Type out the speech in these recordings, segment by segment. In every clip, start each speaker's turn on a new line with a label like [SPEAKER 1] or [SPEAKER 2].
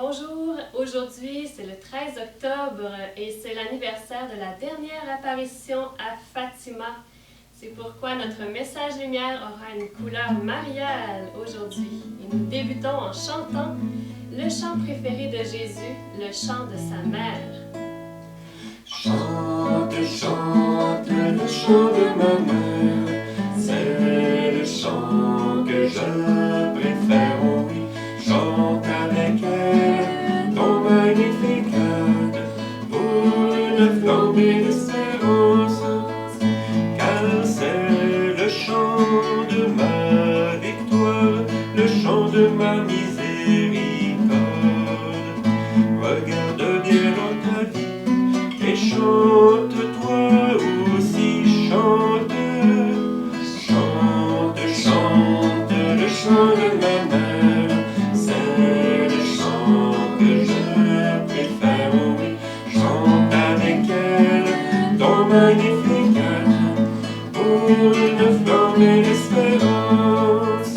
[SPEAKER 1] Bonjour, aujourd'hui c'est le 13 octobre et c'est l'anniversaire de la dernière apparition à Fatima. C'est pourquoi notre message lumière aura une couleur mariale aujourd'hui. Et nous débutons en chantant le chant préféré de Jésus, le chant de sa mère.
[SPEAKER 2] Chante, chante le chant de ma mère, c'est le chant que je préfère, oh oui. Chante avec elle ton magnificat pour une flambée d'espérance, car c'est le chant de ma victoire, le chant de ma miséricorde. Regarde bien dans ta vie et chante toi aussi, chante, chante, chante le chant de ma mère, c'est le chant que je préfère, oh oui. Chante avec elle ton magnificat pour une flambée d'espérance.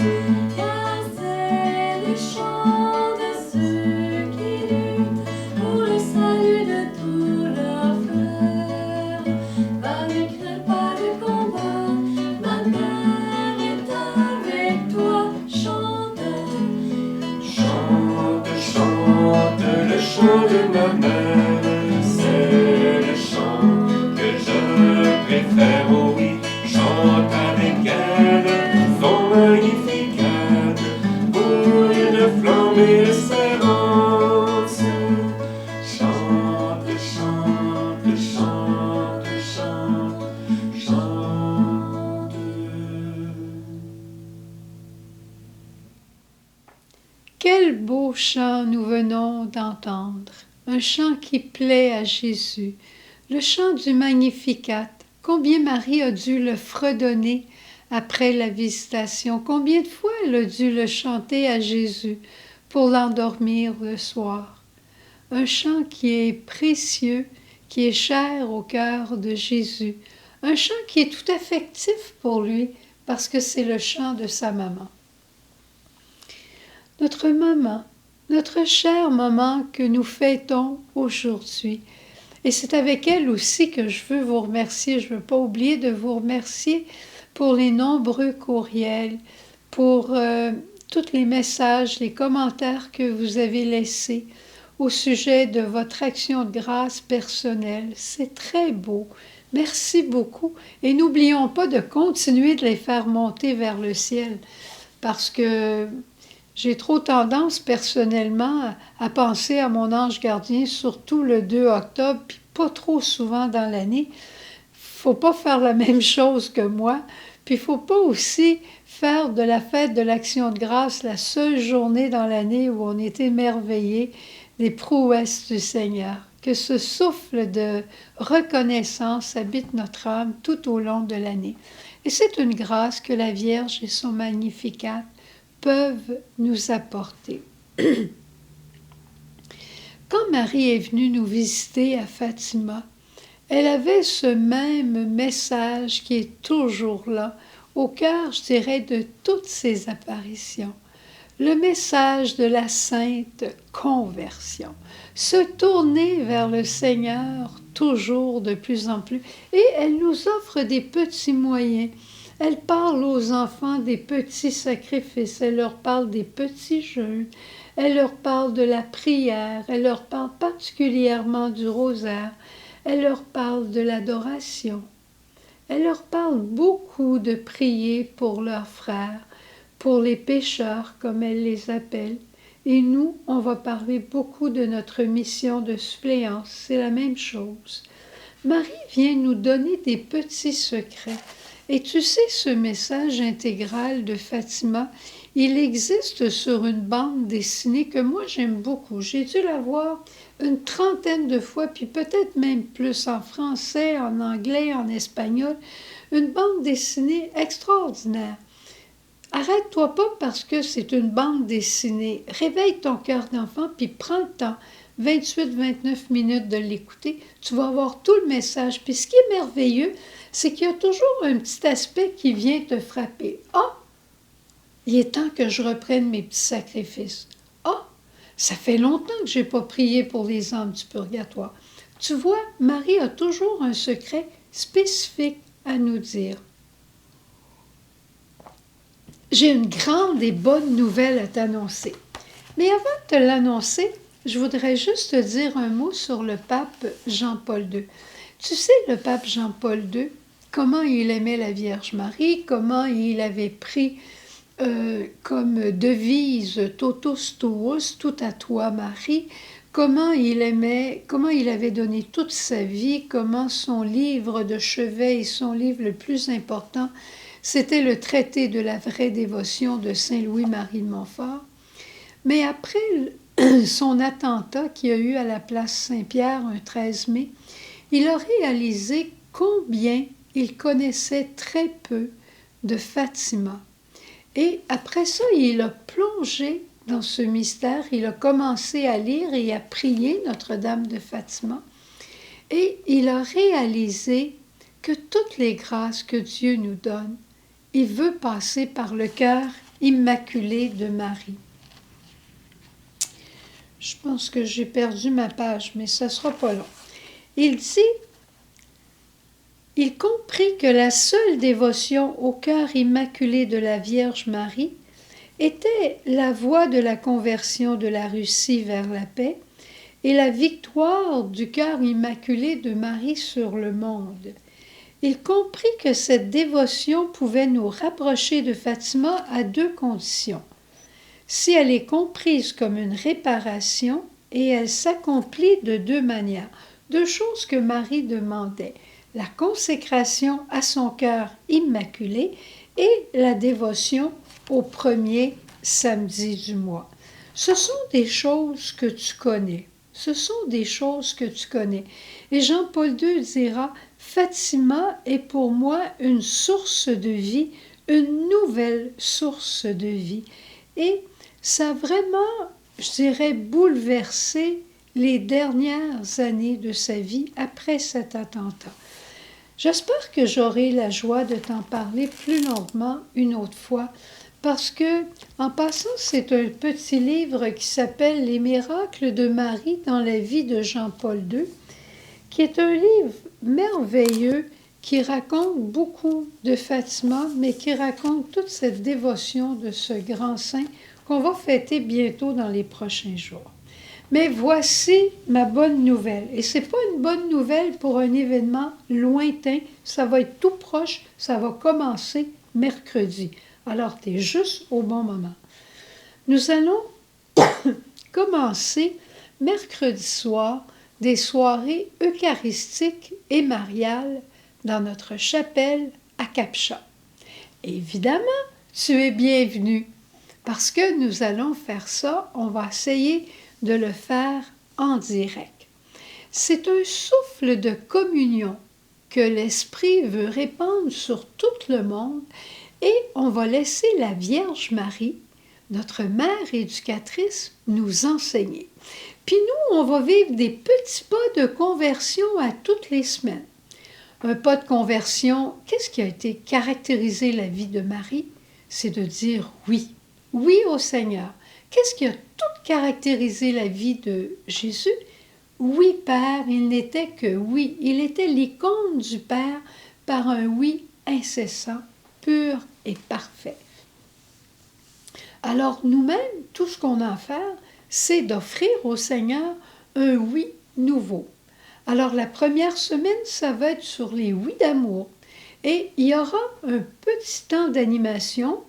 [SPEAKER 3] Car c'est le chant de ceux qui luttent pour le salut de tous leurs frères. Va ne crains pas de combat, ma mère est avec toi. Chante,
[SPEAKER 2] Chante, chante le chant de ma mère, c'est le chant que je préfère, oh oui. Chante avec elle son magnificat pour une flambée d'espérance. Chante, chante, chante, chante, chante.
[SPEAKER 4] Quel beau chant nous venons d'entendre, un chant qui plaît à Jésus, le chant du Magnificat. Combien Marie a dû le fredonner après la visitation, combien de fois elle a dû le chanter à Jésus pour l'endormir le soir. Un chant qui est précieux, qui est cher au cœur de Jésus, un chant qui est tout affectif pour lui parce que c'est le chant de sa maman. Notre maman, notre chère maman que nous fêtons aujourd'hui. Et c'est avec elle aussi que je veux vous remercier. Je ne veux pas oublier de vous remercier pour les nombreux courriels, pour tous les messages, les commentaires que vous avez laissés au sujet de votre action de grâce personnelle. C'est très beau. Merci beaucoup. Et n'oublions pas de continuer de les faire monter vers le ciel parce que j'ai trop tendance personnellement à penser à mon ange gardien, surtout le 2 octobre, puis pas trop souvent dans l'année. Faut pas faire la même chose que moi, puis faut pas aussi faire de la fête de l'Action de grâce la seule journée dans l'année où on est émerveillé des prouesses du Seigneur. Que ce souffle de reconnaissance habite notre âme tout au long de l'année. Et c'est une grâce que la Vierge et son Magnificat peuvent nous apporter. Quand Marie est venue nous visiter à Fatima, elle avait ce même message qui est toujours là, au cœur, je dirais, de toutes ses apparitions. Le message de la sainte conversion. Se tourner vers le Seigneur toujours de plus en plus. Et elle nous offre des petits moyens. Elle parle aux enfants des petits sacrifices, elle leur parle des petits jeûnes, elle leur parle de la prière, elle leur parle particulièrement du rosaire, elle leur parle de l'adoration. Elle leur parle beaucoup de prier pour leurs frères, pour les pécheurs comme elle les appelle. Et nous, on va parler beaucoup de notre mission de suppléance, c'est la même chose. Marie vient nous donner des petits secrets. Et tu sais, ce message intégral de Fatima, il existe sur une bande dessinée que moi j'aime beaucoup. J'ai dû la voir une trentaine de fois, puis peut-être même plus en français, en anglais, en espagnol. Une bande dessinée extraordinaire. Arrête-toi pas parce que c'est une bande dessinée. Réveille ton cœur d'enfant, puis prends le temps, 28-29 minutes de l'écouter. Tu vas avoir tout le message. Puis ce qui est merveilleux, c'est qu'il y a toujours un petit aspect qui vient te frapper. Ah, il est temps que je reprenne mes petits sacrifices. Ah, Ça fait longtemps que je n'ai pas prié pour les âmes du purgatoire. Tu vois, Marie a toujours un secret spécifique à nous dire. J'ai une grande et bonne nouvelle à t'annoncer. Mais avant de te l'annoncer, je voudrais juste te dire un mot sur le pape Jean-Paul II. Tu sais, le pape Jean-Paul II, comment il aimait la Vierge Marie, comment il avait pris comme devise « Totus tuus », tout à toi Marie, comment il avait donné toute sa vie, comment son livre de chevet et son livre le plus important, c'était le traité de la vraie dévotion de Saint Louis-Marie de Montfort. Mais après son attentat qu'il y a eu à la place Saint-Pierre un 13 mai, il a réalisé combien il connaissait très peu de Fatima. Et après ça, il a plongé dans ce mystère, il a commencé à lire et à prier Notre-Dame de Fatima. Et il a réalisé que toutes les grâces que Dieu nous donne, il veut passer par le cœur immaculé de Marie. Je pense que j'ai perdu ma page, mais ça ne sera pas long. Il dit, il comprit que la seule dévotion au cœur immaculé de la Vierge Marie était la voie de la conversion de la Russie vers la paix et la victoire du cœur immaculé de Marie sur le monde. Il comprit que cette dévotion pouvait nous rapprocher de Fatima à deux conditions. Si elle est comprise comme une réparation et elle s'accomplit de deux manières, deux choses que Marie demandait, la consécration à son cœur immaculé et la dévotion au premier samedi du mois. Ce sont des choses que tu connais. Ce sont des choses que tu connais. Et Jean-Paul II dira, Fatima est pour moi une source de vie, une nouvelle source de vie. Et ça a vraiment, je dirais, bouleversé les dernières années de sa vie après cet attentat. J'espère que j'aurai la joie de t'en parler plus longuement une autre fois, parce que, en passant, c'est un petit livre qui s'appelle « Les miracles de Marie dans la vie de Jean-Paul II », qui est un livre merveilleux qui raconte beaucoup de Fatima, mais qui raconte toute cette dévotion de ce grand saint qu'on va fêter bientôt dans les prochains jours. Mais voici ma bonne nouvelle. Et ce n'est pas une bonne nouvelle pour un événement lointain. Ça va être tout proche. Ça va commencer mercredi. Alors, tu es juste au bon moment. Nous allons commencer mercredi soir des soirées eucharistiques et mariales dans notre chapelle à Capcha. Évidemment, tu es bienvenu parce que nous allons faire ça. On va essayer de le faire en direct. C'est un souffle de communion que l'Esprit veut répandre sur tout le monde et on va laisser la Vierge Marie, notre mère éducatrice, nous enseigner. Puis nous, on va vivre des petits pas de conversion à toutes les semaines. Un pas de conversion, qu'est-ce qui a été caractérisé la vie de Marie? C'est de dire oui, oui au Seigneur. Qu'est-ce qui a tout caractérisé la vie de Jésus? Oui, Père, il n'était que oui. Il était l'icône du Père par un oui incessant, pur et parfait. Alors nous-mêmes, tout ce qu'on a à faire, c'est d'offrir au Seigneur un oui nouveau. Alors la première semaine, ça va être sur les oui d'amour. Et il y aura un petit temps d'animation,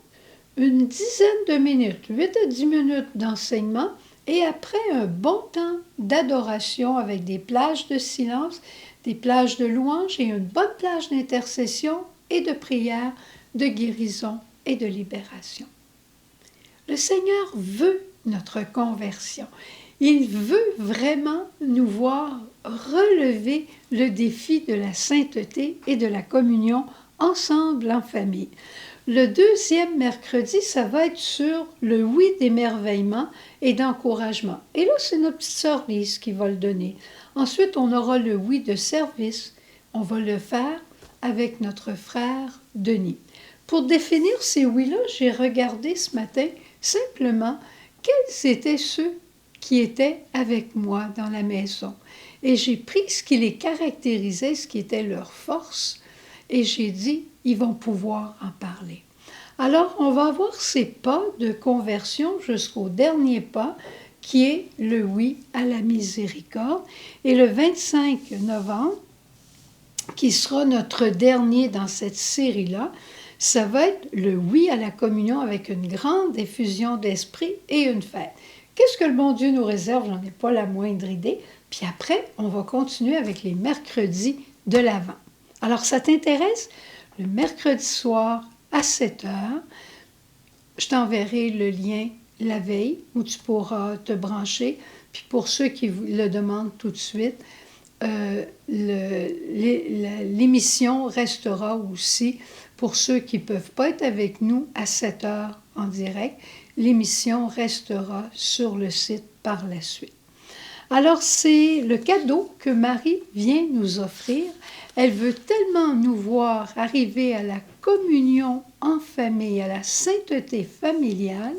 [SPEAKER 4] une dizaine de minutes, 8 à 10 minutes d'enseignement, et après un bon temps d'adoration avec des plages de silence, des plages de louange et une bonne plage d'intercession et de prière, de guérison et de libération. Le Seigneur veut notre conversion. Il veut vraiment nous voir relever le défi de la sainteté et de la communion ensemble en famille. Le deuxième mercredi, ça va être sur le oui d'émerveillement et d'encouragement. Et là, c'est notre petite sœur Lise qui va le donner. Ensuite, on aura le oui de service. On va le faire avec notre frère Denis. Pour définir ces oui-là, j'ai regardé ce matin simplement quels étaient ceux qui étaient avec moi dans la maison. Et j'ai pris ce qui les caractérisait, ce qui était leur force, et j'ai dit, ils vont pouvoir en parler. Alors, on va avoir ces pas de conversion jusqu'au dernier pas, qui est le oui à la miséricorde. Et le 25 novembre, qui sera notre dernier dans cette série-là, ça va être le oui à la communion avec une grande effusion d'esprit et une fête. Qu'est-ce que le bon Dieu nous réserve? J'en ai pas la moindre idée. Puis après, on va continuer avec les mercredis de l'Avent. Alors, ça t'intéresse? Le mercredi soir à 7 heures, je t'enverrai le lien la veille où tu pourras te brancher. Puis pour ceux qui le demandent tout de suite, l'émission restera aussi pour ceux qui ne peuvent pas être avec nous à 7 heures en direct. L'émission restera sur le site par la suite. Alors, c'est le cadeau que Marie vient nous offrir. Elle veut tellement nous voir arriver à la communion en famille, à la sainteté familiale,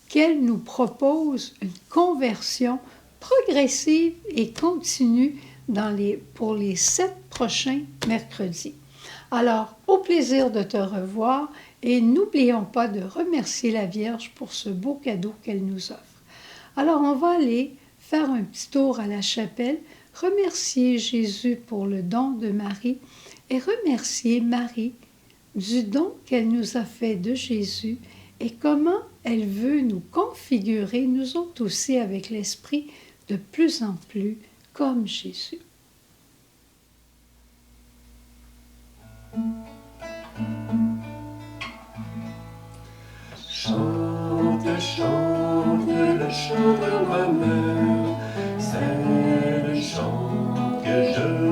[SPEAKER 4] qu'elle nous propose une conversion progressive et continue pour les 7 prochains mercredis. Alors, au plaisir de te revoir et n'oublions pas de remercier la Vierge pour ce beau cadeau qu'elle nous offre. Alors, on va aller faire un petit tour à la chapelle, remercier Jésus pour le don de Marie et remercier Marie du don qu'elle nous a fait de Jésus et comment elle veut nous configurer, nous autres aussi, avec l'Esprit, de plus en plus comme Jésus.
[SPEAKER 2] Chante, chante le chant de ma mère, c'est le chant que je